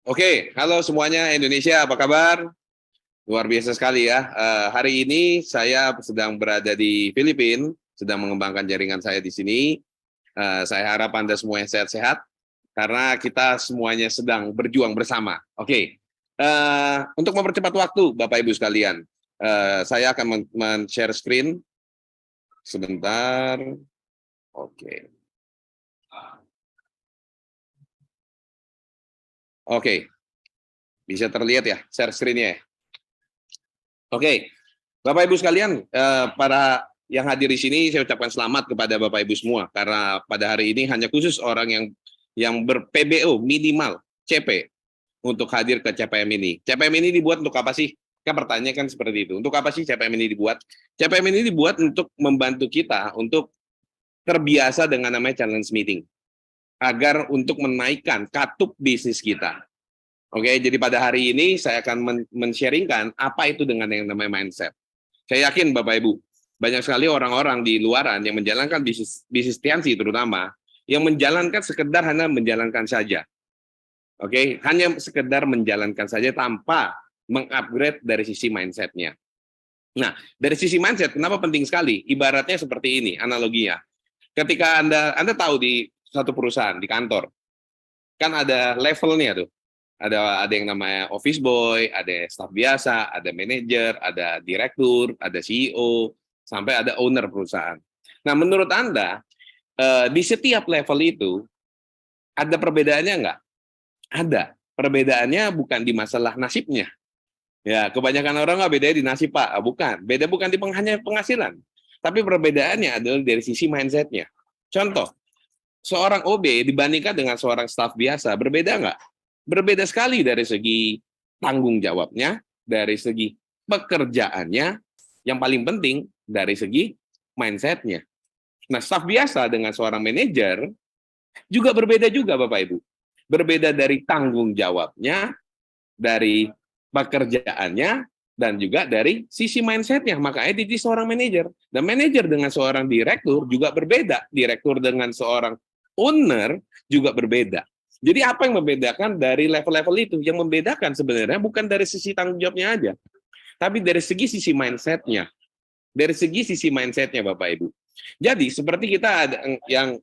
Oke, halo semuanya Indonesia, apa kabar? Luar biasa sekali ya. Hari ini saya sedang berada di Filipina, sedang mengembangkan jaringan saya di sini. Saya harap Anda semuanya sehat-sehat, karena kita semuanya sedang berjuang bersama. Oke, untuk mempercepat waktu, Bapak Ibu sekalian, saya akan men-share screen sebentar. Oke, oke, bisa terlihat ya share screen-nya ya? Oke, Bapak Ibu sekalian, para yang hadir di sini saya ucapkan selamat kepada Bapak Ibu semua, karena pada hari ini hanya khusus orang yang ber-PBO minimal CP untuk hadir ke CPM ini. CPM ini dibuat untuk apa sih? Kan pertanyaan kan seperti itu. Untuk apa sih CPM ini dibuat? CPM ini dibuat untuk membantu kita untuk terbiasa dengan namanya challenge meeting, agar untuk menaikkan katup bisnis kita. Oke, jadi pada hari ini saya akan men-sharingkan apa itu dengan yang namanya mindset. Saya yakin Bapak Ibu, banyak sekali orang-orang di luaran yang menjalankan bisnis Tiansi terutama, yang menjalankan sekedar hanya menjalankan saja. Oke, hanya sekedar menjalankan saja tanpa mengupgrade dari sisi mindset-nya. Nah, dari sisi mindset, kenapa penting sekali? Ibaratnya seperti ini, analoginya. Ketika Anda tahu di satu perusahaan, di kantor, kan ada levelnya tuh. Ada yang namanya office boy, ada staff biasa, ada manajer, ada direktur, ada CEO, sampai ada owner perusahaan. Nah, menurut Anda, di setiap level itu ada perbedaannya nggak? Ada. Perbedaannya bukan di masalah nasibnya. Ya, kebanyakan orang nggak bedanya di nasib, Pak. Bukan. Beda bukan di hanya penghasilan. Tapi perbedaannya adalah dari sisi mindset-nya. Contoh, seorang OB dibandingkan dengan seorang staff biasa, berbeda nggak? Berbeda sekali dari segi tanggung jawabnya, dari segi pekerjaannya, yang paling penting dari segi mindset-nya. Nah, staff biasa dengan seorang manajer juga berbeda juga, Bapak Ibu. Berbeda dari tanggung jawabnya, dari pekerjaannya, dan juga dari sisi mindset-nya. Makanya jadi seorang manajer. Dan manajer dengan seorang direktur juga berbeda. Direktur dengan seorang owner juga berbeda. Jadi apa yang membedakan dari level-level itu? Yang membedakan sebenarnya bukan dari sisi tanggung jawabnya aja, tapi dari sisi mindset-nya. Dari sisi mindset-nya, Bapak Ibu. Jadi seperti kita ada yang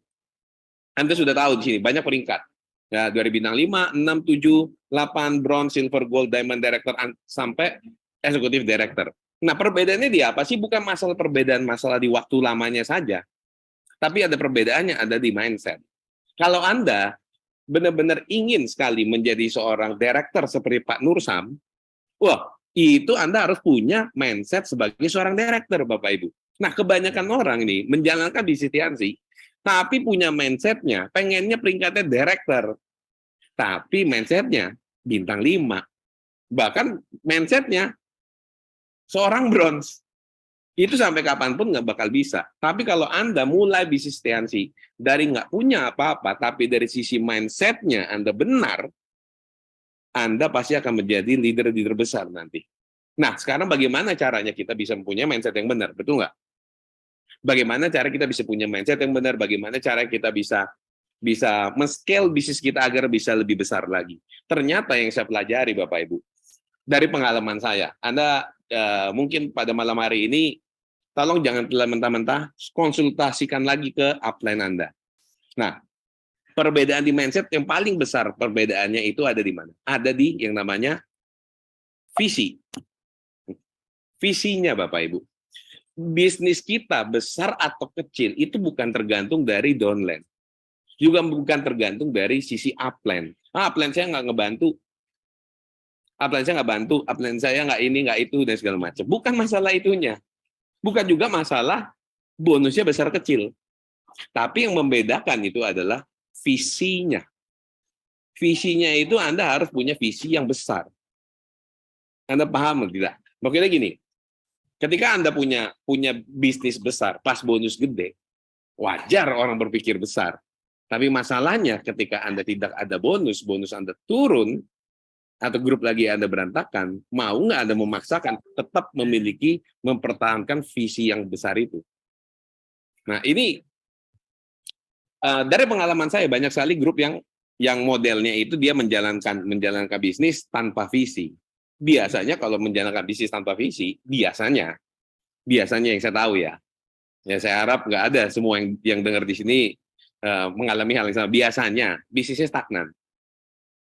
Anda sudah tahu di sini, banyak peringkat. Ya, dari bintang 5, 6, 7, 8, bronze, silver, gold, diamond, director, sampai executive director. Nah, perbedaannya di apa sih? Bukan masalah di waktu lamanya saja, tapi ada perbedaannya ada di mindset. Kalau Anda benar-benar ingin sekali menjadi seorang director seperti Pak Nursam, wah, itu Anda harus punya mindset sebagai seorang director, Bapak Ibu. Nah, kebanyakan orang ini menjalankan bisnis Tiansi, tapi punya mindset-nya, pengennya peringkatnya director, tapi mindset-nya bintang 5. Bahkan mindset-nya seorang bronze. Itu sampai kapanpun nggak bakal bisa. Tapi kalau Anda mulai bisnis Tiansi dari nggak punya apa-apa, tapi dari sisi mindset-nya Anda benar, Anda pasti akan menjadi leader-leader besar nanti. Nah, sekarang bagaimana caranya kita bisa mempunyai mindset yang benar, betul nggak? Bagaimana cara kita bisa punya mindset yang benar? Bagaimana cara kita bisa bisa men-scale bisnis kita agar bisa lebih besar lagi? Ternyata yang saya pelajari, Bapak Ibu, dari pengalaman saya, Anda mungkin pada malam hari ini, tolong jangan mentah-mentah konsultasikan lagi ke upline Anda. Nah, perbedaan di mindset yang paling besar perbedaannya itu ada di mana? Ada di yang namanya visi. Visinya, Bapak Ibu. Bisnis kita besar atau kecil itu bukan tergantung dari downline, juga bukan tergantung dari sisi upline. Upline saya nggak ngebantu, upline saya nggak ini nggak itu dan segala macam. Bukan masalah itunya, bukan juga masalah bonusnya besar kecil. Tapi yang membedakan itu adalah visinya. Visinya itu Anda harus punya visi yang besar. Anda paham tidak? Makanya gini, ketika Anda punya bisnis besar, pas bonus gede, wajar orang berpikir besar. Tapi masalahnya ketika Anda tidak ada bonus Anda turun, atau grup lagi Anda berantakan, mau nggak Anda memaksakan tetap mempertahankan visi yang besar itu. Nah, ini dari pengalaman saya, banyak sekali grup yang yang modelnya itu dia menjalankan bisnis tanpa visi. Biasanya kalau menjalankan bisnis tanpa visi, biasanya yang saya tahu ya. Ya saya harap nggak ada semua yang dengar di sini mengalami hal yang sama. Biasanya bisnisnya stagnan.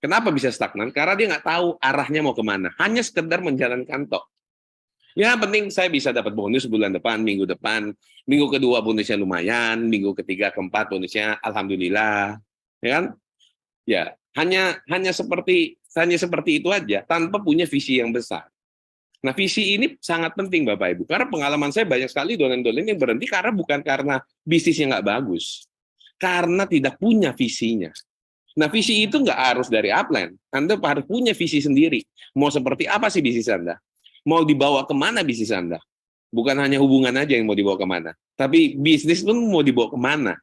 Kenapa bisa stagnan? Karena dia nggak tahu arahnya mau kemana. Hanya sekedar menjalankan tok. Ya penting saya bisa dapat bonus bulan depan, minggu kedua bonusnya lumayan, minggu ketiga, keempat bonusnya alhamdulillah, ya kan? Ya hanya seperti itu aja, tanpa punya visi yang besar. Nah visi ini sangat penting Bapak Ibu, karena pengalaman saya banyak sekali dolen-dolen yang berhenti karena bukan karena bisnisnya nggak bagus, karena tidak punya visinya. Nah, visi itu nggak harus dari upline. Anda harus punya visi sendiri. Mau seperti apa sih bisnis Anda? Mau dibawa kemana bisnis Anda? Bukan hanya hubungan aja yang mau dibawa kemana. Tapi bisnis pun mau dibawa kemana.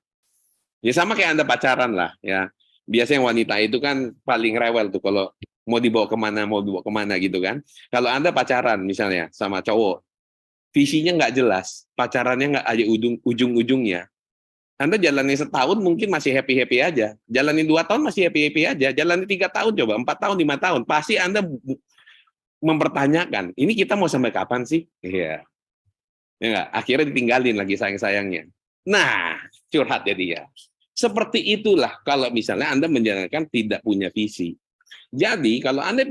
Ya sama kayak Anda pacaran lah. Ya. Biasanya wanita itu kan paling rewel tuh kalau mau dibawa kemana gitu kan. Kalau Anda pacaran misalnya sama cowok, visinya nggak jelas, pacarannya nggak ada ujung-ujungnya, Anda jalani setahun mungkin masih happy-happy aja. Jalani 2 tahun masih happy-happy aja. Jalani 3 tahun coba, 4 tahun, 5 tahun. Pasti Anda mempertanyakan, ini kita mau sampai kapan sih? Iya. Ya enggak? Akhirnya ditinggalin lagi sayang-sayangnya. Nah, curhat jadi ya. Seperti itulah kalau misalnya Anda menjalankan tidak punya visi. Jadi kalau Anda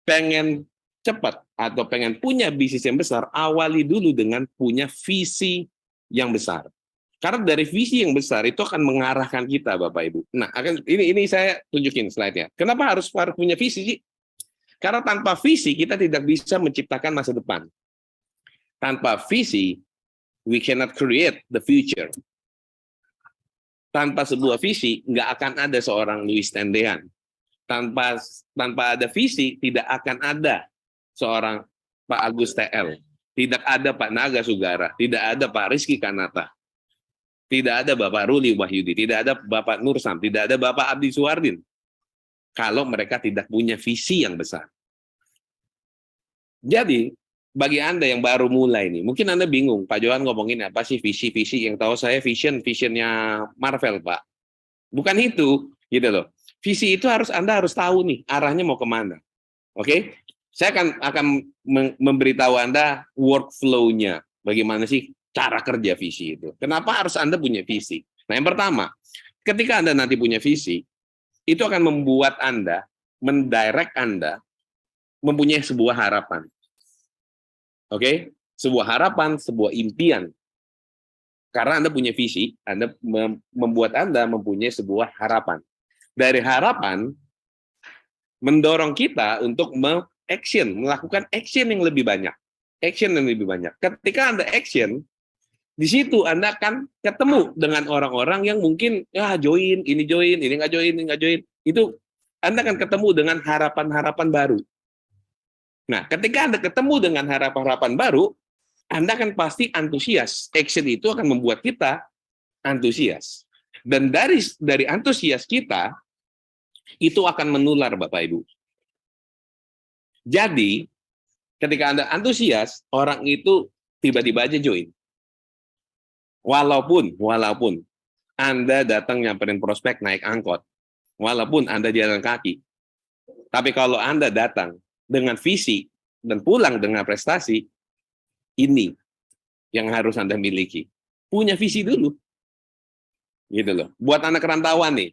pengen cepat atau pengen punya bisnis yang besar, awali dulu dengan punya visi yang besar. Karena dari visi yang besar itu akan mengarahkan kita, Bapak Ibu. Nah, ini saya tunjukin slide-nya. Kenapa harus punya visi sih? Karena tanpa visi kita tidak bisa menciptakan masa depan. Tanpa visi, we cannot create the future. Tanpa sebuah visi, nggak akan ada seorang Louis Tendean. Tanpa ada visi, tidak akan ada seorang Pak Agus TL. Tidak ada Pak Naga Sugara. Tidak ada Pak Rizky Kanata. Tidak ada Bapak Ruli Wahyudi, tidak ada Bapak Nur Sam, tidak ada Bapak Abdi Suwardin. Kalau mereka tidak punya visi yang besar. Jadi, bagi Anda yang baru mulai nih, mungkin Anda bingung, Pak Johan ngomongin apa sih visi-visi, yang tahu saya visionnya Marvel, Pak. Bukan itu, gitu loh. Visi itu Anda harus tahu nih, arahnya mau kemana. Oke? Saya akan memberitahu Anda workflow-nya. Bagaimana sih cara kerja visi itu. Kenapa harus Anda punya visi? Nah, yang pertama, ketika Anda nanti punya visi, itu akan membuat Anda, mendirect Anda, mempunyai sebuah harapan. Oke? Sebuah harapan, sebuah impian. Karena Anda punya visi, Anda membuat Anda mempunyai sebuah harapan. Dari harapan, mendorong kita untuk melakukan action yang lebih banyak. Action yang lebih banyak. Ketika Anda action, di situ Anda akan ketemu dengan orang-orang yang mungkin join, ini nggak join, ini nggak join. Itu Anda akan ketemu dengan harapan-harapan baru. Nah, ketika Anda ketemu dengan harapan-harapan baru, Anda akan pasti antusias. Action itu akan membuat kita antusias. Dan dari antusias kita, itu akan menular, Bapak Ibu. Jadi, ketika Anda antusias, orang itu tiba-tiba aja join. Walaupun Anda datang nyamperin prospek naik angkot, walaupun Anda jalan kaki, tapi kalau Anda datang dengan visi dan pulang dengan prestasi, ini yang harus Anda miliki. Punya visi dulu. Gitu loh. Buat anak rantauan nih,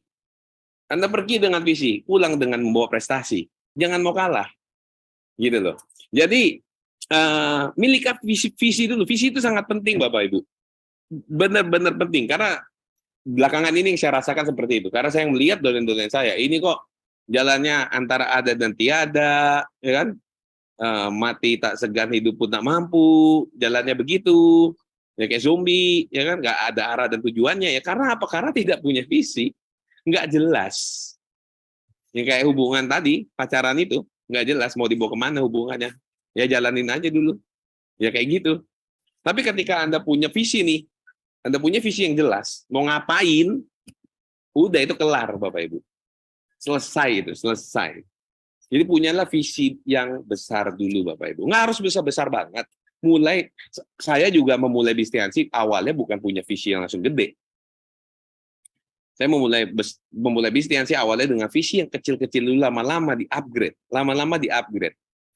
Anda pergi dengan visi, pulang dengan membawa prestasi. Jangan mau kalah. Gitu loh. Jadi, miliki visi dulu. Visi itu sangat penting, Bapak Ibu. Benar-benar penting karena belakangan ini yang saya rasakan seperti itu karena saya melihat dolen-dolen saya ini kok jalannya antara ada dan tiada, ya kan? Mati tak segan, hidup pun tak mampu, jalannya begitu ya kayak zombie, ya kan? Nggak ada arah dan tujuannya ya karena apa? Karena tidak punya visi, nggak jelas. Yang kayak hubungan tadi, pacaran itu nggak jelas mau dibawa kemana hubungannya, ya jalanin aja dulu, ya kayak gitu. Tapi ketika Anda punya visi nih, Anda punya visi yang jelas, mau ngapain, udah itu kelar, Bapak Ibu. Selesai itu, selesai. Jadi punyalah visi yang besar dulu, Bapak Ibu. Nggak harus besar-besar banget. Saya juga memulai bisnis awalnya bukan punya visi yang langsung gede. Saya memulai bisnis awalnya dengan visi yang kecil-kecil dulu, lama-lama di-upgrade.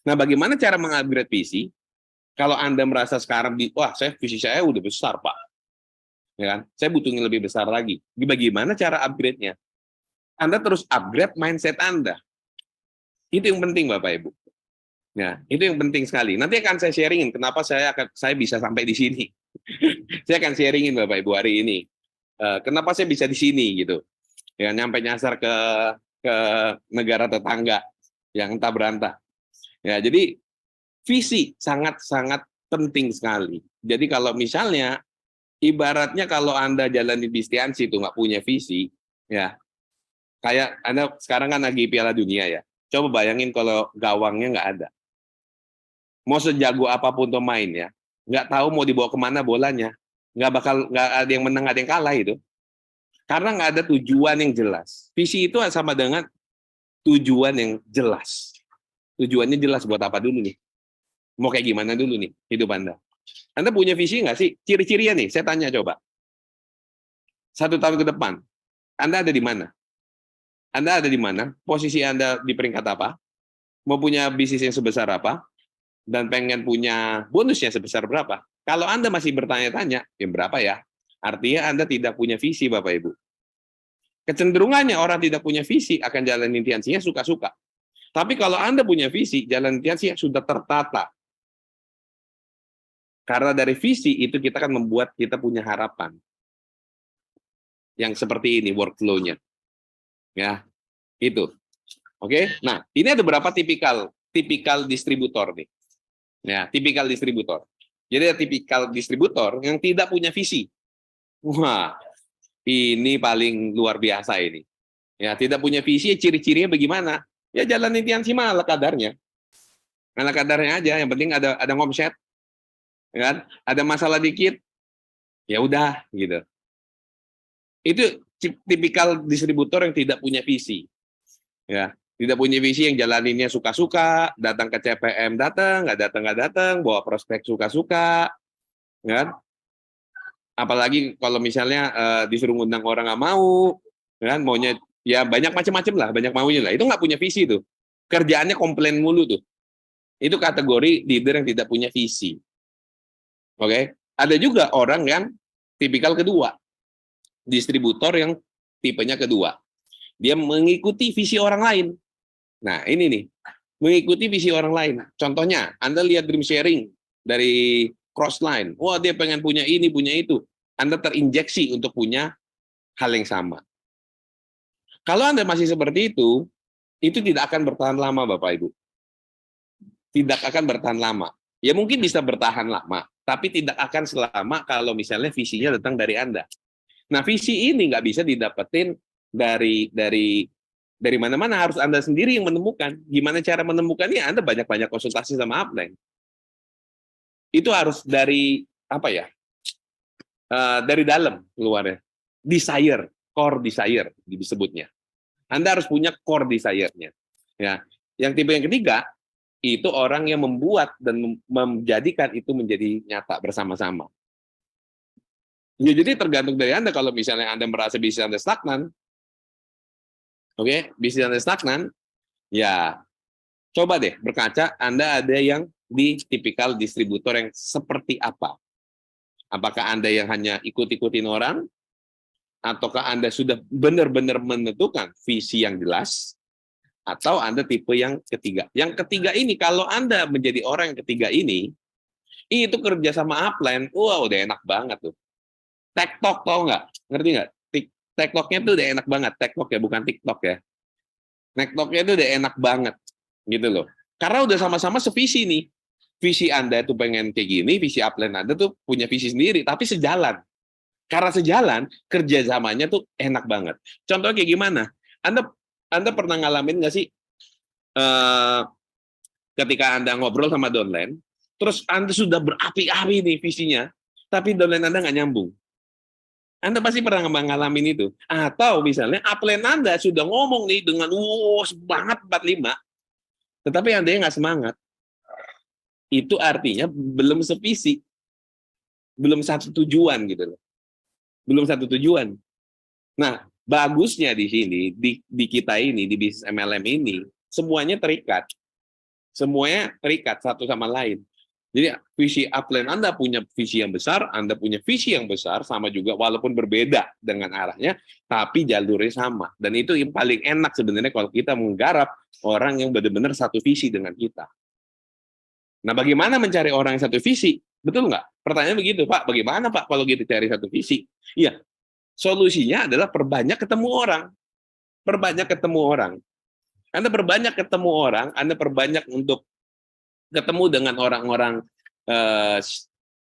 Nah, bagaimana cara mengupgrade visi? Kalau Anda merasa sekarang wah, visi saya udah besar, Pak. Ya kan? Saya butuh yang lebih besar lagi. Bagaimana cara upgrade-nya? Anda terus upgrade mindset Anda. Itu yang penting, Bapak Ibu. Ya, itu yang penting sekali. Nanti akan saya sharingin kenapa saya bisa sampai di sini. Saya akan sharingin Bapak Ibu hari ini. Kenapa saya bisa di sini gitu. Ya, nyampe nyasar ke negara tetangga yang entah berantah. Ya, jadi visi sangat-sangat penting sekali. Jadi kalau misalnya ibaratnya kalau Anda jalan di distansi itu nggak punya visi, ya kayak Anda sekarang kan lagi Piala Dunia ya. Coba bayangin kalau gawangnya nggak ada. Mau sejago apapun pemain ya, nggak tahu mau dibawa kemana bolanya, nggak ada yang menang, nggak ada yang kalah itu. Karena nggak ada tujuan yang jelas. Visi itu sama dengan tujuan yang jelas. Tujuannya jelas buat apa dulu nih? Mau kayak gimana dulu nih hidup Anda? Anda punya visi nggak sih? Ciri-cirinya nih, saya tanya coba. 1 tahun ke depan, Anda ada di mana? Anda ada di mana? Posisi Anda di peringkat apa? Mau punya bisnis yang sebesar apa? Dan pengen punya bonusnya sebesar berapa? Kalau Anda masih bertanya-tanya, ya berapa ya? Artinya Anda tidak punya visi, Bapak Ibu. Kecenderungannya orang tidak punya visi akan jalan intiansinya suka-suka. Tapi kalau Anda punya visi, jalan intiansinya sudah tertata. Karena dari visi itu kita akan membuat kita punya harapan. Yang seperti ini workflow-nya. Ya, itu. Oke. Nah, ini ada beberapa tipikal distributor nih. Ya, tipikal distributor. Jadi ada tipikal distributor yang tidak punya visi. Wah, ini paling luar biasa ini. Ya, tidak punya visi, ciri-cirinya bagaimana? Ya jalan intiansi mah ala kadarnya. Ala kadarnya aja, yang penting ada ngomset. Ya kan? Ada masalah dikit, ya udah gitu. Itu tipikal distributor yang tidak punya visi. Ya, tidak punya visi, yang jalaninnya suka-suka, datang ke CPM datang, nggak datang, bawa prospek suka-suka, kan? Apalagi kalau misalnya disuruh ngundang orang nggak mau, kan? Maunya ya banyak macam-macam lah, banyak maunya lah. Itu nggak punya visi tuh. Kerjaannya komplain mulu tuh. Itu kategori leader yang tidak punya visi. Oke? Ada juga orang yang tipikal kedua, distributor yang tipenya kedua. Dia mengikuti visi orang lain. Nah, ini nih, mengikuti visi orang lain. Contohnya, Anda lihat dream sharing dari Crossline. Wah, dia pengen punya ini, punya itu. Anda terinjeksi untuk punya hal yang sama. Kalau Anda masih seperti itu tidak akan bertahan lama, Bapak Ibu. Tidak akan bertahan lama. Ya mungkin bisa bertahan lama, tapi tidak akan selama kalau misalnya visinya datang dari Anda. Nah, visi ini nggak bisa didapetin dari mana-mana, harus Anda sendiri yang menemukan. Gimana cara menemukannya? Anda banyak-banyak konsultasi sama upline. Itu harus dari apa ya? Dari dalam keluarnya. Desire, core desire disebutnya. Anda harus punya core desire-nya. Ya. Yang tipe yang ketiga itu orang yang membuat dan menjadikan itu menjadi nyata bersama-sama. Ya, jadi tergantung dari Anda. Kalau misalnya Anda merasa bisnis Anda stagnan, oke, bisnis Anda stagnan, ya coba deh berkaca, Anda ada yang di tipikal distributor yang seperti apa? Apakah Anda yang hanya ikut-ikutin orang, ataukah Anda sudah benar-benar menentukan visi yang jelas, atau Anda tipe yang ketiga? Yang ketiga ini, kalau Anda menjadi orang yang ketiga ini, itu kerja sama upline, wah udah enak banget tuh. TikTok tau nggak? Ngerti nggak? TikToknya tuh udah enak banget. TikTok ya, bukan TikTok ya. TikToknya tuh udah enak banget, gitu loh. Karena udah sama-sama sevisi nih. Visi Anda itu pengen kayak gini, visi upline Anda tuh punya visi sendiri, tapi sejalan. Karena sejalan, kerjasamanya tuh enak banget. Contohnya kayak gimana? Anda pernah ngalamin nggak sih ketika Anda ngobrol sama downline, terus Anda sudah berapi-api nih visinya, tapi downline Anda nggak nyambung. Anda pasti pernah ngalamin itu. Atau misalnya upline Anda sudah ngomong nih dengan semangat 45, tetapi Anda nggak semangat. Itu artinya belum sevisi, belum satu tujuan gitu loh. Belum satu tujuan. Nah, Bagusnya di sini, di kita ini, di bisnis MLM ini, semuanya terikat. Semuanya terikat satu sama lain. Jadi visi upline Anda punya visi yang besar, Anda punya visi yang besar, sama juga walaupun berbeda dengan arahnya, tapi jalurnya sama. Dan itu yang paling enak sebenarnya kalau kita menggarap orang yang benar-benar satu visi dengan kita. Nah, bagaimana mencari orang yang satu visi? Betul nggak? Pertanyaan begitu, Pak. Bagaimana, Pak, kalau kita cari satu visi? Iya, solusinya adalah perbanyak ketemu orang. Perbanyak ketemu orang. Anda perbanyak ketemu orang, Anda perbanyak untuk ketemu dengan orang-orang,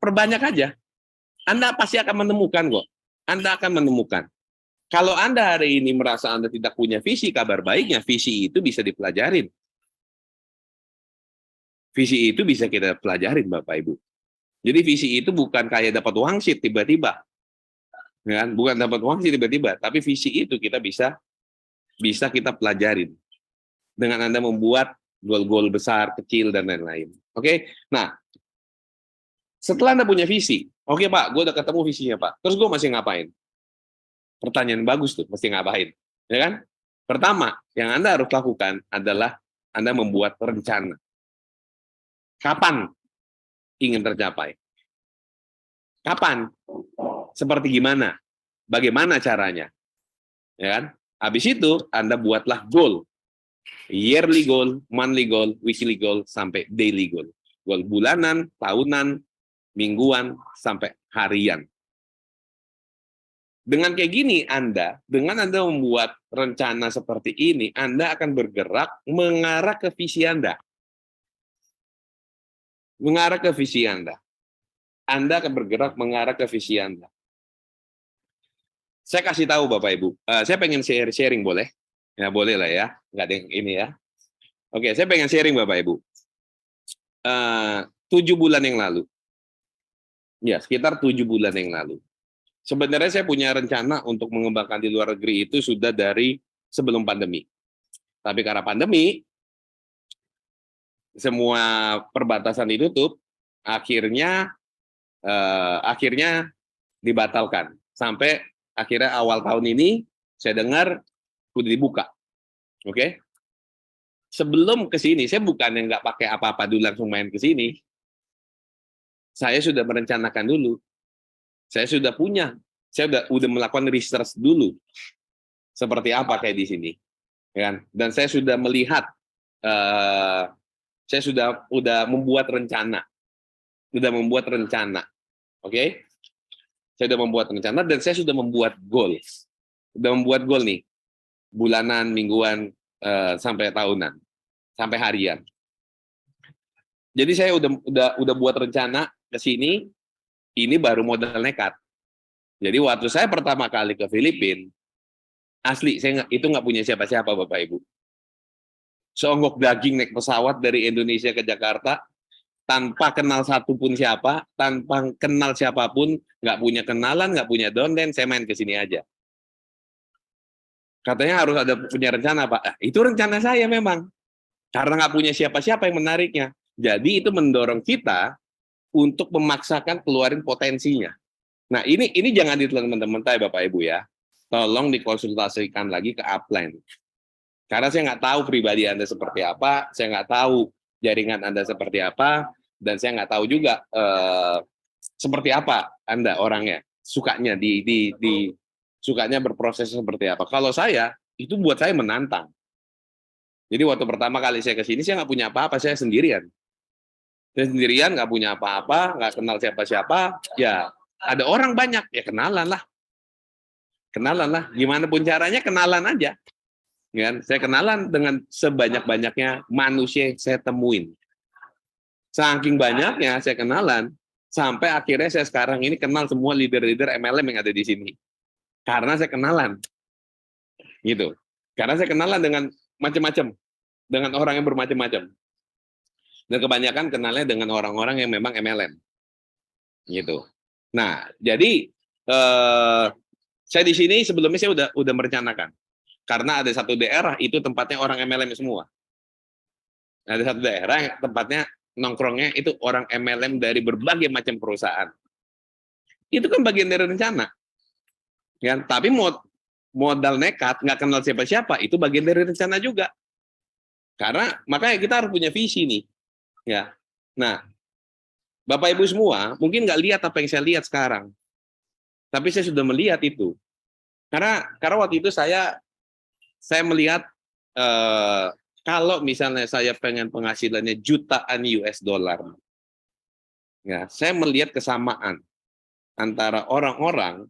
perbanyak aja. Anda pasti akan menemukan kok. Anda akan menemukan. Kalau Anda hari ini merasa Anda tidak punya visi, kabar baiknya visi itu bisa dipelajarin. Visi itu bisa kita pelajarin, Bapak Ibu. Jadi visi itu bukan kayak dapat wangsit tiba-tiba. Ya kan? Bukan dapat wangsit tiba-tiba, tapi visi itu kita bisa kita pelajarin. Dengan Anda membuat goal-goal besar, kecil, dan lain-lain. Oke? Nah, setelah Anda punya visi, oke Pak, gue udah ketemu visinya Pak, terus gue masih ngapain? Pertanyaan bagus tuh, mesti ngapain? Ya kan? Pertama, yang Anda harus lakukan adalah Anda membuat rencana. Kapan ingin tercapai? Kapan? Seperti gimana? Bagaimana caranya? Ya kan? Habis itu, Anda buatlah goal. Yearly goal, monthly goal, weekly goal, sampai daily goal. Goal bulanan, tahunan, mingguan, sampai harian. Dengan kayak gini dengan Anda membuat rencana seperti ini, Anda akan bergerak mengarah ke visi Anda. Mengarah ke visi Anda. Anda akan bergerak mengarah ke visi Anda. Saya kasih tahu Bapak Ibu, saya pengen sharing boleh? Ya boleh lah ya, nggak ada yang ini ya. Oke, saya pengen sharing Bapak Ibu. 7 bulan yang lalu, ya sekitar 7 bulan yang lalu. Sebenarnya saya punya rencana untuk mengembangkan di luar negeri itu sudah dari sebelum pandemi. Tapi karena pandemi, semua perbatasan ditutup, akhirnya dibatalkan. Sampai akhirnya awal tahun ini, saya dengar sudah dibuka. Oke? Sebelum ke sini, saya bukan yang nggak pakai apa-apa dulu langsung main ke sini. Saya sudah merencanakan dulu. Saya sudah melakukan research dulu. Seperti apa kayak di sini. Ya kan? Dan saya sudah melihat, saya sudah membuat rencana. Oke? Saya sudah membuat rencana dan saya sudah membuat goal. Sudah membuat goal nih. Bulanan, mingguan, sampai tahunan, sampai harian. Jadi saya udah buat rencana ke sini, ini baru modal nekat. Jadi waktu saya pertama kali ke Filipina, asli saya itu nggak punya siapa-siapa Bapak Ibu. Seonggok daging naik pesawat dari Indonesia ke Jakarta, tanpa kenal satu pun siapa, tanpa kenal siapapun, nggak punya kenalan, nggak punya donden, saya main ke sini aja. Katanya harus ada punya rencana, Pak. Itu rencana saya memang. Karena nggak punya siapa-siapa yang menariknya. Jadi itu mendorong kita untuk memaksakan keluarin potensinya. Nah, ini jangan ditelan teman-teman Bapak Ibu ya. Tolong dikonsultasikan lagi ke upline. Karena saya nggak tahu pribadi Anda seperti apa, saya nggak tahu jaringan Anda seperti apa, dan saya nggak tahu juga seperti apa Anda orangnya, sukanya sukanya berproses seperti apa. Kalau saya, itu buat saya menantang. Jadi waktu pertama kali saya ke sini, saya nggak punya apa-apa, saya sendirian. Saya sendirian, nggak punya apa-apa, nggak kenal siapa-siapa, ya ada orang banyak, ya kenalan lah. Kenalan lah, gimana pun caranya kenalan aja. Kan? Saya kenalan dengan sebanyak-banyaknya manusia yang saya temuin. Saking banyaknya saya kenalan, sampai akhirnya saya sekarang ini kenal semua leader-leader MLM yang ada di sini. Karena saya kenalan. Gitu. Karena saya kenalan dengan macam-macam. Dengan orang yang bermacam-macam. Dan kebanyakan kenalnya dengan orang-orang yang memang MLM. Gitu. Nah, jadi saya di sini sebelumnya saya udah merencanakan. Karena ada satu daerah itu tempatnya orang MLM semua. Ada satu daerah yang tempatnya nongkrongnya itu orang MLM dari berbagai macam perusahaan. Itu kan bagian dari rencana. Kan? Tapi modal nekat, nggak kenal siapa-siapa, itu bagian dari rencana juga. Karena makanya kita harus punya visi nih, ya. Nah, Bapak Ibu semua mungkin nggak lihat apa yang saya lihat sekarang, tapi saya sudah melihat itu. Karena waktu itu saya melihat kalau misalnya saya pengen penghasilannya jutaan US dollar, ya, saya melihat kesamaan antara orang-orang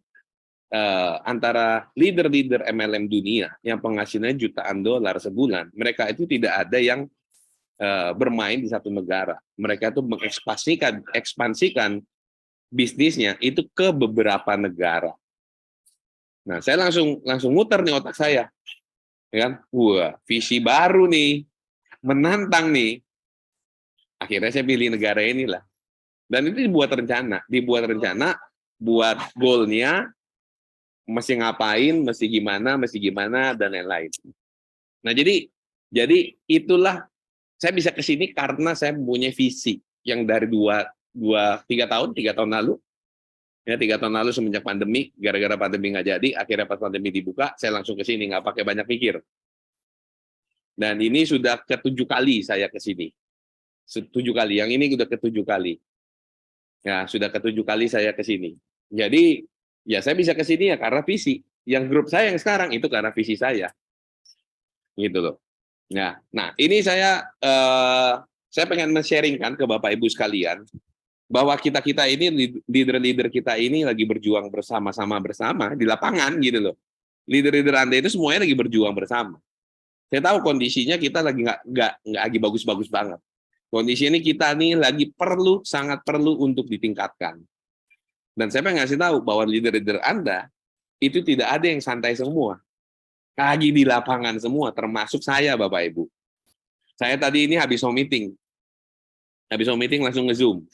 antara leader-leader MLM dunia yang penghasilannya jutaan dolar sebulan, mereka itu tidak ada yang bermain di satu negara. Mereka itu mengekspansikan bisnisnya itu ke beberapa negara. Nah, saya langsung muter nih otak saya, ya kan? Wah, visi baru nih, menantang nih. Akhirnya saya pilih negara inilah. Dan itu dibuat rencana, buat goalnya, mesti ngapain, mesti gimana, dan lain-lain. Nah, jadi itulah saya bisa ke sini karena saya mempunyai visi yang dari tiga tahun lalu. Ya, 3 tahun lalu semenjak pandemi, gara-gara pandemi nggak jadi, akhirnya pas pandemi dibuka, saya langsung ke sini, nggak pakai banyak pikir. Dan ini sudah ke-7 kali saya ke sini. 7 kali, yang ini sudah ke-7 kali. Ya, sudah ke-7 kali saya ke sini. Jadi, ya saya bisa ke sini ya karena visi. Yang grup saya yang sekarang itu karena visi saya. Gitu loh. Nah, ini saya pengen men-sharingkan ke Bapak Ibu sekalian bahwa kita ini leader-leader kita ini lagi berjuang bersama di lapangan gitu loh. Leader-leader Anda itu semuanya lagi berjuang bersama. Saya tahu kondisinya kita lagi nggak lagi bagus-bagus banget. Kondisi ini kita nih lagi sangat perlu untuk ditingkatkan. Dan saya pengen ngasih tahu bahwa leader-leader Anda itu tidak ada yang santai semua. Lagi di lapangan semua, termasuk saya Bapak Ibu. Saya tadi ini habis home meeting langsung nge-zoom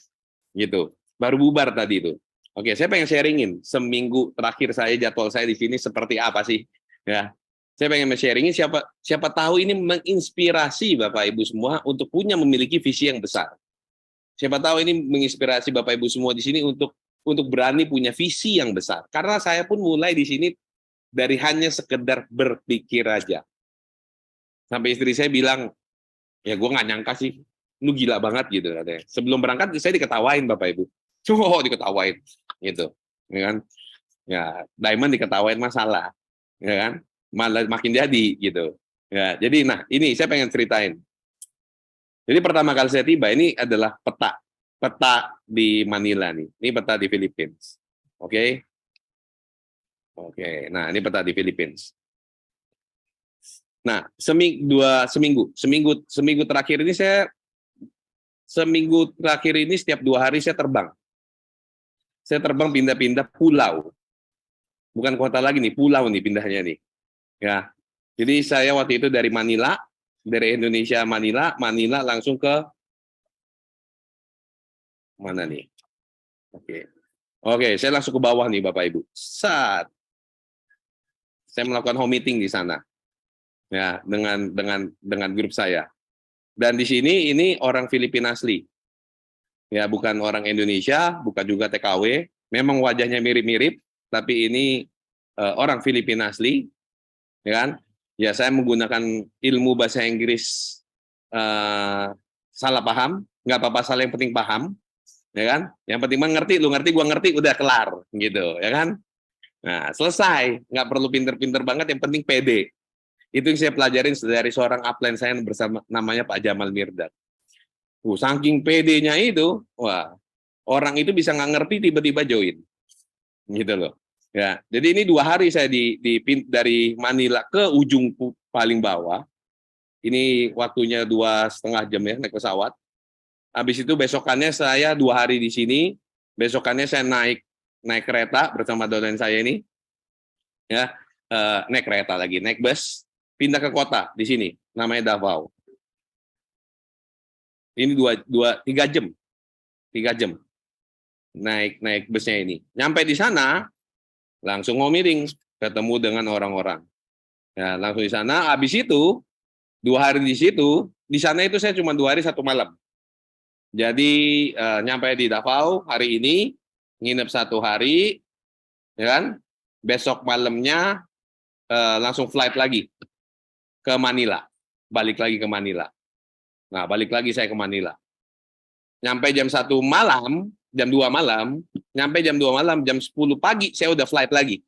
gitu. Baru bubar tadi itu. Oke, saya pengen sharingin seminggu terakhir jadwal saya di sini seperti apa sih? Ya. Saya pengen sharingin siapa tahu ini menginspirasi Bapak Ibu semua untuk memiliki visi yang besar. Siapa tahu ini menginspirasi Bapak Ibu semua di sini untuk berani punya visi yang besar. Karena saya pun mulai di sini dari hanya sekedar berpikir aja. Sampai istri saya bilang, ya gue nggak nyangka sih, lu gila banget gitu katanya. Sebelum berangkat saya diketawain Bapak Ibu. Diketawain gitu. Ya kan? Ya, Diamond diketawain masalah. Ya kan? Malah makin jadi gitu. Ya, jadi ini saya pengen ceritain. Jadi pertama kali saya tiba ini adalah peta di Manila nih. Ini peta di Philippines. Oke. Oke. Nah, ini peta di Philippines. Nah, seminggu terakhir ini setiap 2 hari saya terbang. Saya terbang pindah-pindah pulau. Bukan kota lagi nih, pulau nih pindahnya nih. Ya. Jadi saya waktu itu dari Indonesia Manila langsung ke mana nih? Oke, saya langsung ke bawah nih Bapak Ibu. Saya melakukan home meeting di sana. Ya, dengan grup saya. Dan di sini ini orang Filipina asli. Ya, bukan orang Indonesia, bukan juga TKW. Memang wajahnya mirip-mirip, tapi ini orang Filipina asli, ya kan? Ya, saya menggunakan ilmu bahasa Inggris salah paham, nggak apa-apa, salah yang penting paham, ya kan? Yang penting ngerti, lu ngerti, gua ngerti, udah kelar, gitu, ya kan? Nah, selesai, nggak perlu pinter-pinter banget, yang penting pede. Itu yang saya pelajarin dari seorang upline saya yang namanya Pak Jamal Mirdad. Saking PD-nya itu, wah, orang itu bisa nggak ngerti tiba-tiba join, gitu loh. Ya, jadi ini 2 hari saya dari Manila ke ujung paling bawah. Ini waktunya 2,5 jam ya naik pesawat. Habis itu besokannya saya 2 hari di sini. Besokannya saya naik kereta bersama dosen saya ini, ya, naik kereta lagi, naik bus, pindah ke kota di sini, namanya Davao. Ini 3 jam, 3 jam naik busnya ini. Nyampe di sana, langsung mau meeting, ketemu dengan orang-orang. Ya, langsung di sana. Habis itu 2 hari di sana itu saya cuma 2 hari 1 malam. Jadi nyampe di Davao hari ini, nginep 1 hari, ya kan? Besok malamnya langsung flight lagi ke Manila. Balik lagi ke Manila. Nah, balik lagi saya ke Manila. Nyampe jam 1 malam, jam 2 malam, nyampe jam 2 malam, jam 10 pagi, saya udah flight lagi.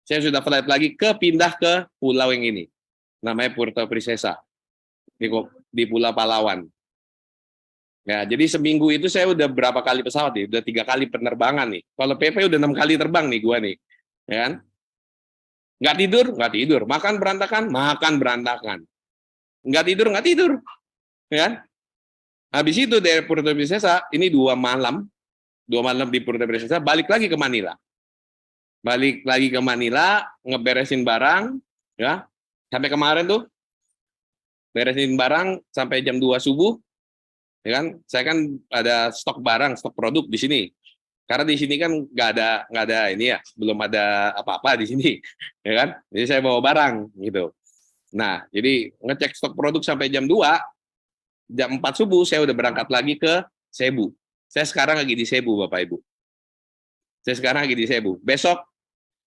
Saya sudah flight lagi pindah ke pulau yang ini. Namanya Puerto Princesa. Di Pulau Palawan. Ya, jadi seminggu itu saya udah berapa kali pesawat nih? Udah 3 kali penerbangan nih. Kalau PP udah 6 kali terbang nih gua nih. Ya kan? Nggak tidur, nggak tidur. Makan berantakan, makan berantakan. Nggak tidur, nggak tidur. Ya kan? Habis itu dari Puerto Princesa, ini 2 malam di Puerto Princesa, balik lagi ke Manila. Balik lagi ke Manila, ngeberesin barang, ya. Sampai kemarin tuh, beresin barang sampai jam 2 subuh, ya kan? Saya kan ada stok barang, stok produk di sini. Karena di sini kan nggak ada ini ya, belum ada apa-apa di sini, ya kan? Jadi saya bawa barang gitu. Nah, jadi ngecek stok produk sampai jam 2, jam 4 subuh saya udah berangkat lagi ke Cebu. Saya sekarang lagi di Cebu, Bapak Ibu. Saya sekarang lagi di Cebu. Besok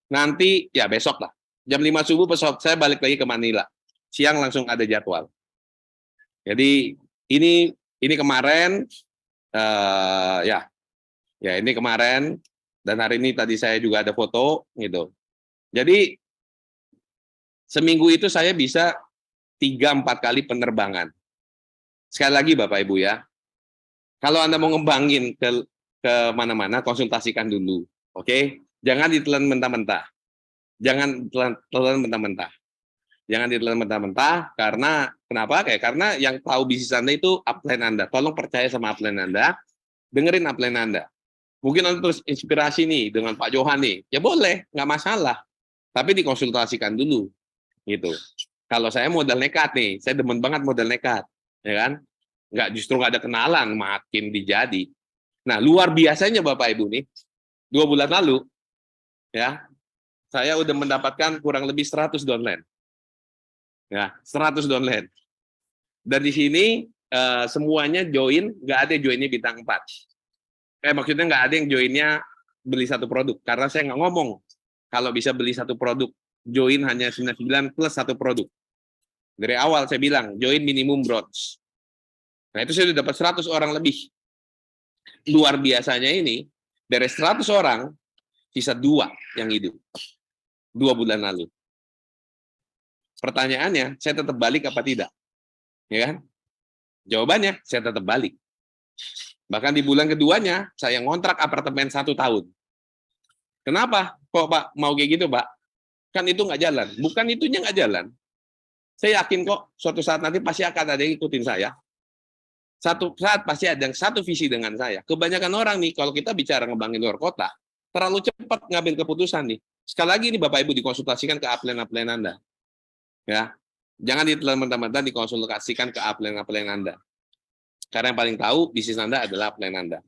nanti ya besok lah. Jam 5 subuh pesawat saya balik lagi ke Manila. Siang langsung ada jadwal. Jadi ini kemarin ya ini kemarin dan hari ini tadi saya juga ada foto gitu. Jadi seminggu itu saya bisa 3-4 kali penerbangan. Sekali lagi Bapak Ibu ya. Kalau Anda mau ngembangin ke mana-mana, konsultasikan dulu. Oke? Jangan ditelan mentah-mentah. Jangan ditelan mentah-mentah. Jangan ditelan mentah-mentah karena kenapa? Karena yang tahu bisnis Anda itu upline Anda. Tolong percaya sama upline Anda. Dengerin upline Anda. Mungkin Anda terus inspirasi nih dengan Pak Johan nih. Ya boleh, nggak masalah. Tapi dikonsultasikan dulu. Gitu. Kalau saya modal nekat nih, saya demen banget modal nekat. Ya kan? Justru nggak ada kenalan, makin dijadi. Nah, luar biasanya Bapak Ibu nih, 2 bulan lalu, ya, saya udah mendapatkan kurang lebih 100 downline. Ya, 100 downline. Dan di sini semuanya join, nggak ada joinnya bintang 4. Maksudnya nggak ada yang joinnya beli satu produk. Karena saya nggak ngomong kalau bisa beli satu produk. Join hanya 99 plus satu produk. Dari awal saya bilang, join minimum bronze. Nah, itu saya sudah dapat 100 orang lebih. Luar biasanya ini, dari 100 orang, sisa 2 yang hidup. 2 bulan lalu. Pertanyaannya, saya tetap balik apa tidak? Ya kan? Jawabannya, saya tetap balik. Bahkan di bulan keduanya, saya ngontrak apartemen 1 tahun. Kenapa? Kok Pak mau kayak gitu, Pak? Kan itu nggak jalan. Bukan itunya nggak jalan. Saya yakin kok suatu saat nanti pasti akan ada yang ikutin saya. Satu saat pasti ada yang satu visi dengan saya. Kebanyakan orang nih, kalau kita bicara ngembangin luar kota, terlalu cepat ngambil keputusan nih. Sekali lagi nih Bapak Ibu dikonsultasikan ke upline-upline Anda. Ya. Jangan ditelan mentah-mentah, dikonsultasikan ke upline-upline Anda. Karena yang paling tahu bisnis Anda adalah upline Anda.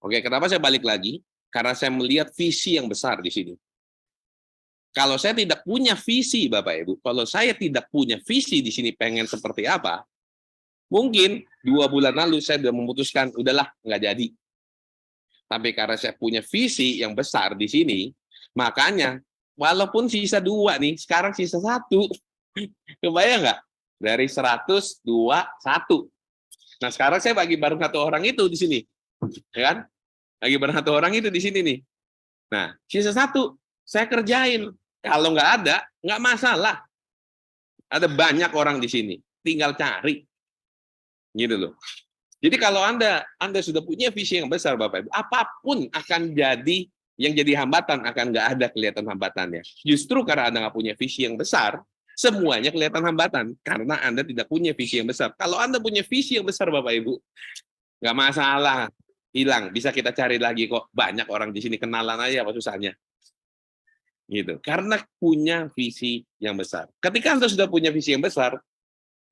Oke, kenapa saya balik lagi? Karena saya melihat visi yang besar di sini. Kalau saya tidak punya visi, Bapak Ibu, kalau saya tidak punya visi di sini pengen seperti apa, mungkin 2 bulan lalu saya sudah memutuskan, udahlah, nggak jadi. Tapi karena saya punya visi yang besar di sini, makanya walaupun sisa 2 nih, sekarang sisa 1. Kebayang nggak? Dari 100, 2, 1. Nah, sekarang saya bagi bareng 1 orang itu di sini. Ya kan? Bagi bareng 1 orang itu di sini nih. Nah, sisa 1, saya kerjain. Kalau nggak ada, nggak masalah. Ada banyak orang di sini. Tinggal cari. Gitu loh. Jadi kalau Anda sudah punya visi yang besar, Bapak Ibu, apapun akan jadi, yang jadi hambatan akan nggak ada kelihatan hambatannya. Justru karena Anda nggak punya visi yang besar, semuanya kelihatan hambatan. Karena Anda tidak punya visi yang besar. Kalau Anda punya visi yang besar, Bapak Ibu, nggak masalah. Hilang. Bisa kita cari lagi kok. Banyak orang di sini, kenalan aja apa susahnya. Gitu. Karena punya visi yang besar. Ketika Anda sudah punya visi yang besar,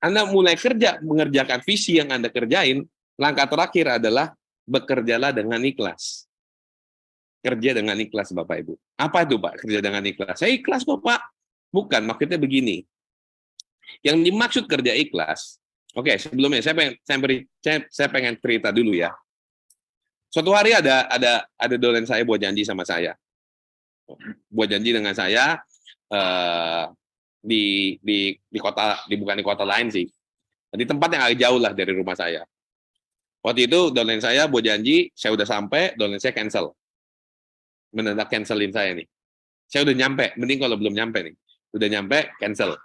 Anda mulai mengerjakan visi yang Anda kerjain, langkah terakhir adalah bekerjalah dengan ikhlas. Kerja dengan ikhlas, Bapak Ibu. Apa itu, Pak, kerja dengan ikhlas? Saya ikhlas kok, Pak. Bukan, maksudnya begini. Yang dimaksud kerja ikhlas, oke, sebelumnya saya pengen cerita dulu ya. Suatu hari ada dolen saya buat janji sama saya. Buat janji dengan saya, eh, di kota, bukan di kota lain sih, di tempat yang agak jauh lah dari rumah saya. Waktu itu downline saya buat janji, saya udah sampai, downline saya cancel, mendadak cancelin saya nih. Saya udah nyampe, mending kalau belum nyampe nih, udah nyampe cancel.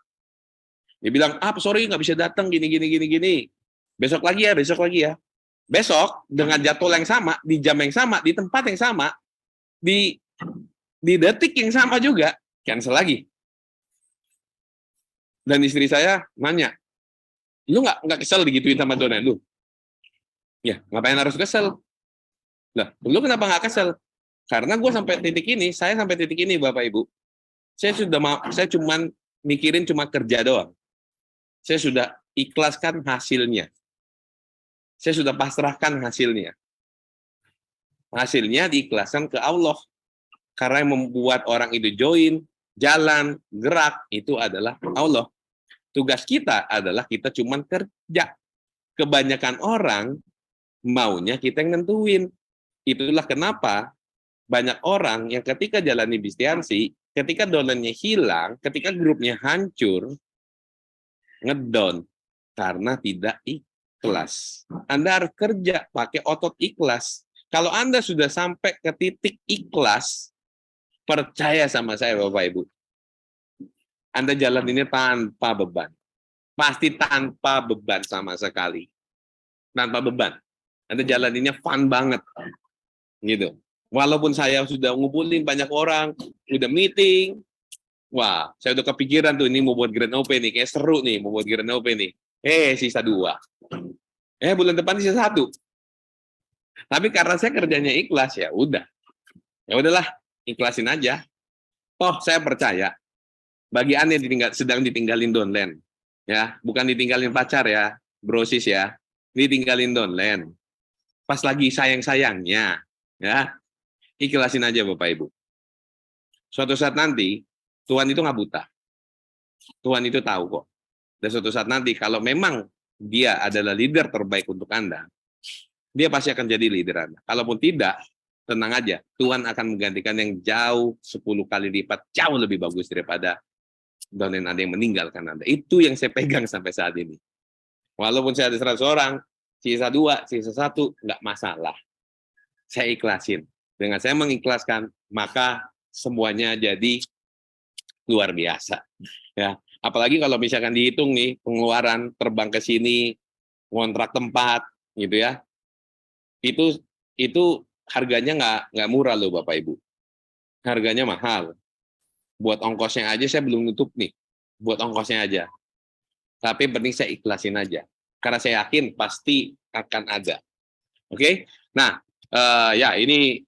Dia bilang, sorry nggak bisa datang, gini gini gini gini. Besok lagi ya, besok lagi ya. Besok dengan jadwal yang sama, di jam yang sama, di tempat yang sama, di detik yang sama juga, cancel lagi. Dan istri saya nanya, lu nggak kesel digituin sama donen lu? Ya, ngapain harus kesel? Lah, lu kenapa nggak kesel? Karena gue sampai titik ini, saya sampai titik ini, Bapak Ibu. Saya cuman mikirin cuma kerja doang. Saya sudah ikhlaskan hasilnya. Saya sudah pasrahkan hasilnya. Hasilnya diikhlaskan ke Allah. Karena yang membuat orang itu join, jalan, gerak, itu adalah Allah. Tugas kita adalah kita cuma kerja. Kebanyakan orang maunya kita yang nentuin. Itulah kenapa banyak orang yang ketika jalani bistiansi, ketika downline-nya hilang, ketika grupnya hancur, ngedown karena tidak ikhlas. Anda harus kerja pakai otot ikhlas. Kalau Anda sudah sampai ke titik ikhlas, percaya sama saya Bapak Ibu, Anda jalan ini tanpa beban. Pasti tanpa beban sama sekali. Tanpa beban. Anda jalaninnya fun banget. Gitu. Walaupun saya sudah ngumpulin banyak orang, udah meeting, wah, saya udah kepikiran tuh ini mau buat Grand Open nih, kayak seru nih mau buat Grand Open nih. Sisa 2. Bulan depan sisa 1. Tapi karena saya kerjanya ikhlas, ya udah. Ya udahlah, ikhlasin aja. Toh saya percaya bagi Anda yang sedang ditinggalin downline, ya, bukan ditinggalin pacar ya, brosis ya, ditinggalin downline. Pas lagi sayang-sayangnya, ya, ikhlasin aja Bapak Ibu. Suatu saat nanti Tuhan itu nggak buta. Tuhan itu tahu kok. Dan suatu saat nanti kalau memang dia adalah leader terbaik untuk Anda, dia pasti akan jadi leader Anda. Kalaupun tidak, tenang aja, Tuhan akan menggantikan yang jauh 10 kali lipat, jauh lebih bagus daripada downline Anda yang meninggalkan Anda. Itu yang saya pegang sampai saat ini. Walaupun saya ada 100 orang, sisa 2, sisa 1, nggak masalah. Saya ikhlasin. Dengan saya mengikhlaskan, maka semuanya jadi luar biasa. Ya, apalagi kalau misalkan dihitung nih, pengeluaran terbang ke sini, kontrak tempat, gitu ya, itu harganya nggak murah loh Bapak Ibu. Harganya mahal. Buat ongkosnya aja saya belum nutup nih. Buat ongkosnya aja. Tapi penting saya ikhlasin aja. Karena saya yakin pasti akan ada. Oke? Nah, ya ini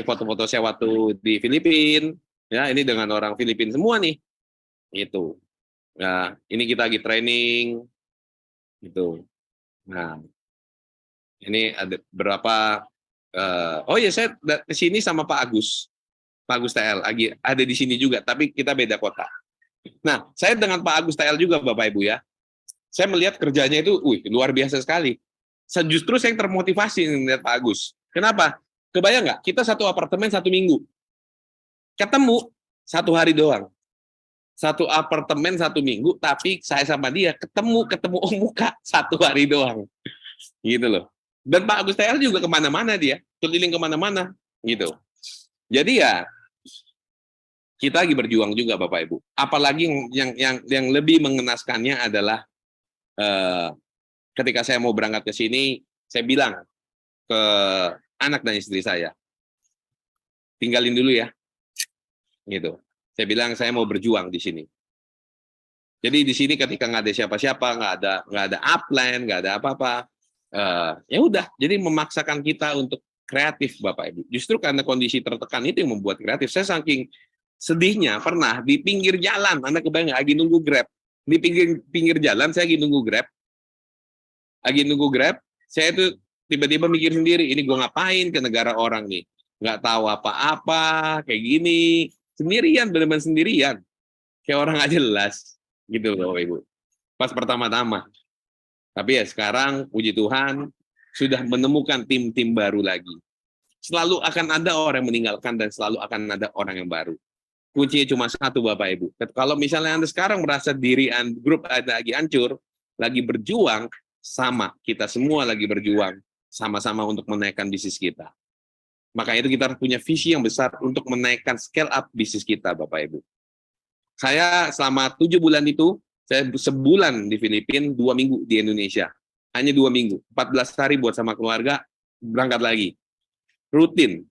foto-foto saya waktu di Filipina. Ya, ini dengan orang Filipina semua nih. Itu. Nah, ini kita lagi training. Gitu. Nah, ini ada berapa oh ya, saya ke sini sama Pak Agus TL lagi ada di sini juga, tapi kita beda kota. Nah, saya dengan Pak Agus TL juga Bapak Ibu ya. Saya melihat kerjanya itu, luar biasa sekali. Justru saya termotivasi melihat Pak Agus. Kenapa? Kebayang nggak? Kita satu apartemen 1 minggu, ketemu 1 hari doang. Satu apartemen 1 minggu, tapi saya sama dia ketemu muka 1 hari doang, gitu loh. Dan Pak Agus TL juga kemana-mana dia, keliling kemana-mana, gitu. Jadi ya kita lagi berjuang juga Bapak Ibu. Apalagi yang lebih mengenaskannya adalah ketika saya mau berangkat ke sini, saya bilang ke anak dan istri saya, tinggalin dulu ya, gitu. Saya bilang saya mau berjuang di sini. Jadi di sini ketika nggak ada siapa-siapa, nggak ada upline, nggak ada apa-apa, ya udah. Jadi memaksakan kita untuk kreatif Bapak Ibu. Justru karena kondisi tertekan itu yang membuat kreatif. Saya saking sedihnya pernah di pinggir jalan, Anda kebayang nggak, lagi nunggu Grab. Di pinggir jalan saya lagi nunggu Grab. Saya itu tiba-tiba mikir sendiri, ini gue ngapain ke negara orang nih? Nggak tahu apa-apa, kayak gini. Sendirian, benar-benar sendirian. Kayak orang nggak jelas. Gitu loh Bapak Ibu. Pas pertama-tama. Tapi ya sekarang, puji Tuhan, sudah menemukan tim-tim baru lagi. Selalu akan ada orang yang meninggalkan dan selalu akan ada orang yang baru. kuncinya cuma satu Bapak Ibu. Kalau misalnya Anda sekarang merasa diri grup Anda lagi hancur, lagi berjuang, sama, kita semua lagi berjuang, sama-sama untuk menaikkan bisnis kita. Maka itu kita harus punya visi yang besar untuk menaikkan scale up bisnis kita, Bapak Ibu. Saya selama 7 bulan itu, saya sebulan di Filipina, 2 minggu di Indonesia. Hanya 2 minggu, 14 hari buat sama keluarga, berangkat lagi. Rutin.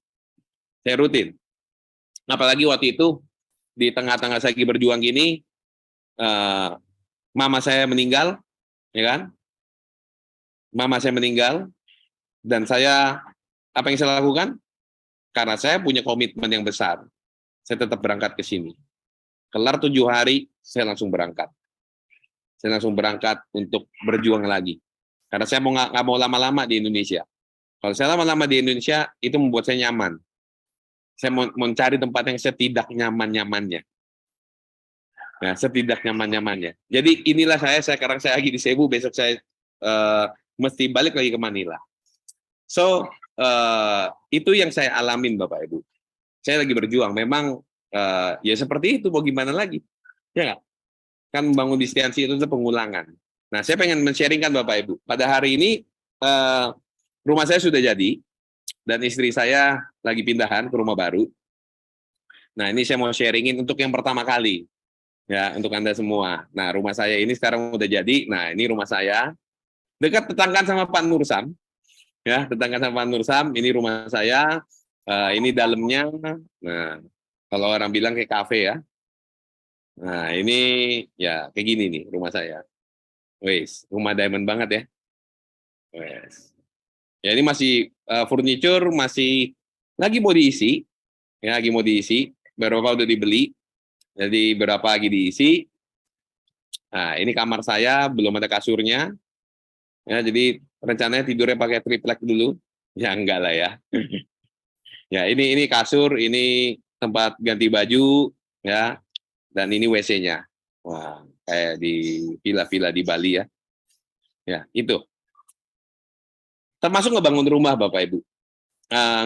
Saya rutin. Apalagi waktu itu, di tengah-tengah saya lagi berjuang gini, mama saya meninggal, ya kan? Mama saya meninggal, dan saya, apa yang saya lakukan? Karena saya punya komitmen yang besar, saya tetap berangkat ke sini. Kelar 7 hari, saya langsung berangkat. Saya langsung berangkat untuk berjuang lagi. Karena saya nggak mau lama-lama di Indonesia. Kalau saya lama-lama di Indonesia, itu membuat saya nyaman. Saya mau mencari tempat yang setidak nyaman-nyamannya. Nah, setidak nyaman-nyamannya. Jadi inilah sekarang saya lagi di Cebu, besok saya mesti balik lagi ke Manila. So, itu yang saya alamin Bapak Ibu. Saya lagi berjuang. Memang ya seperti itu, mau gimana lagi? Ya nggak? Kan membangun distensi itu pengulangan. Nah, saya pengen men-sharingkan Bapak Ibu. Pada hari ini, rumah saya sudah jadi, dan istri saya lagi pindahan ke rumah baru. Nah, ini saya mau sharingin untuk yang pertama kali. Ya, untuk Anda semua. Nah, rumah saya ini sekarang udah jadi. Nah, ini rumah saya. Dekat tetanggaan sama Pak Nursam. Ya, tetanggaan sama Pak Nursam. Ini rumah saya. Ini dalamnya. Nah, kalau orang bilang kayak kafe ya. Nah, ini ya kayak gini nih rumah saya. Wes, rumah diamond banget ya. Wes. Ya ini masih furniture masih lagi mau diisi. Ya, lagi mau diisi. Beberapa udah dibeli. Jadi berapa lagi diisi. Nah, ini kamar saya, belum ada kasurnya. Ya, jadi rencananya tidurnya pakai triplek dulu. Ya enggak lah ya. Ya, ini kasur, ini tempat ganti baju, ya. Dan ini WC-nya. Wah, kayak di villa-villa di Bali ya. Ya, itu. Termasuk ngebangun rumah, Bapak Ibu.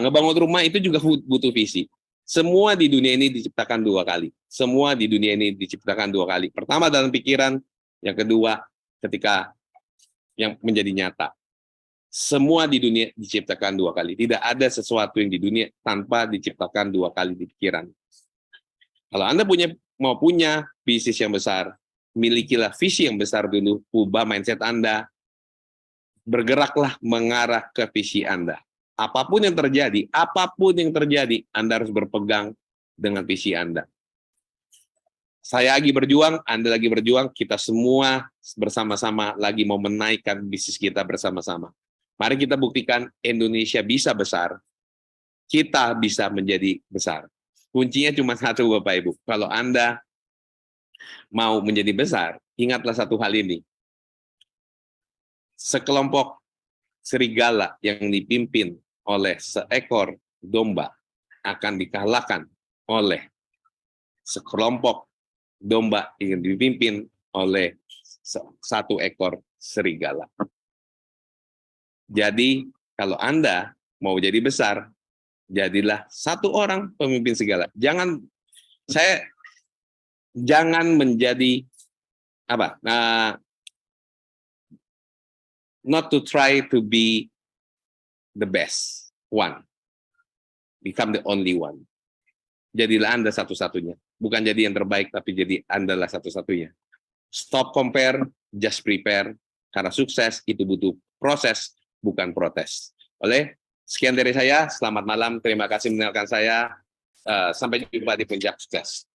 Ngebangun rumah itu juga butuh visi. Semua di dunia ini diciptakan 2 kali. Semua di dunia ini diciptakan 2 kali. Pertama dalam pikiran, yang kedua ketika yang menjadi nyata. Semua di dunia diciptakan 2 kali. Tidak ada sesuatu yang di dunia tanpa diciptakan 2 kali di pikiran. Kalau Anda mau punya bisnis yang besar, milikilah visi yang besar dulu, ubah mindset Anda, bergeraklah mengarah ke visi Anda. Apapun yang terjadi, Anda harus berpegang dengan visi Anda. Saya lagi berjuang, Anda lagi berjuang, kita semua bersama-sama lagi mau menaikkan bisnis kita bersama-sama. Mari kita buktikan Indonesia bisa besar, kita bisa menjadi besar. Kuncinya cuma satu Bapak Ibu, kalau Anda mau menjadi besar, ingatlah satu hal ini. Sekelompok serigala yang dipimpin oleh seekor domba akan dikalahkan oleh sekelompok domba yang dipimpin oleh satu ekor serigala. Jadi, kalau Anda mau jadi besar, jadilah satu orang pemimpin serigala. Jangan menjadi apa? Not to try to be the best one. Become the only one. Jadilah Anda satu-satunya. Bukan jadi yang terbaik, tapi jadi Anda lah satu-satunya. Stop compare, just prepare. Karena sukses itu butuh proses, bukan protes. Sekian dari saya. Selamat malam. Terima kasih mendengarkan saya. Sampai jumpa di Puncak Sukses.